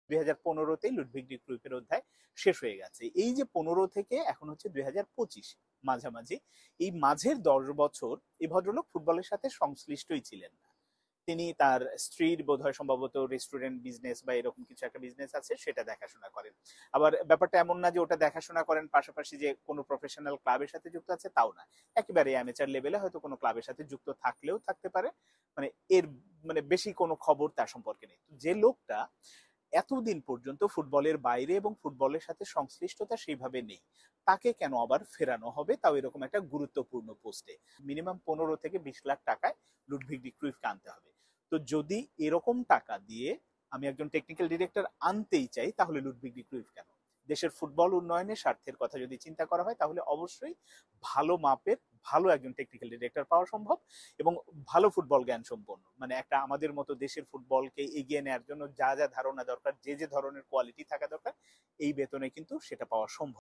2015-তেই Ludwig D ক্রুইফের অধ্যায় শেষ হয়ে গেছে। এই যে 15 থেকে এখন হচ্ছে 2025 মাঝামাঝি, এই মাঝের 10 বছর এই ভদ্রলোক ফুটবলের সাথে সংশ্লিষ্টই ছিলেন না। তিনি তার স্ত্রীর বোধহয় সম্ভবত রেস্টুরেন্ট বিজনেস বা এরকম কিছু একটা বিজনেস আছে, সেটা দেখাশোনা করেন। আবার ব্যাপারটা এমন না যে ওটা দেখাশোনা করেন পাশাপাশি যে কোনো প্রফেশনাল ক্লাবের সাথে যুক্ত আছে, তাও না। একেবারে অ্যামেচার লেভেলে হয়তো কোনো ক্লাবের সাথে যুক্ত থাকলেও থাকতে পারে, মানে এর মানে বেশি কোনো খবর তার সম্পর্কে নেই। যে লোকটা এতদিন পর্যন্ত ফুটবলের বাইরে এবং ফুটবলের সাথে সংশ্লিষ্টতা সেইভাবে নেই, তাকে কেন আবার ফেরানো হবে, তাও এরকম একটা গুরুত্বপূর্ণ পোস্টে? মিনিমাম 15 থেকে 20 লাখ টাকায় লুডভিগ ডি ক্রুইফকে আনতে হবে। তো যদি এরকম টাকা দিয়ে আমি একজন টেকনিক্যাল ডিরেক্টর আনতেই চাই, তাহলে লুডভিগ ডি ক্রুইফ কেন? দেশের ফুটবল উন্নয়নের স্বার্থের কথা যদি চিন্তা করা হয়, তাহলে অবশ্যই ভালো মাপের ভালো একজন টেকনিক্যাল ডিরেক্টর পাওয়া সম্ভব, এবং ভালো ফুটবল জ্ঞান সম্পন্ন, মানে একটা আমাদের মতো দেশের ফুটবলকে এগিয়ে নেওয়ার জন্য যা যা ধারণা দরকার, যে যে ধরনের কোয়ালিটি থাকা দরকার, এই বেতনে কিন্তু সেটা পাওয়া সম্ভব।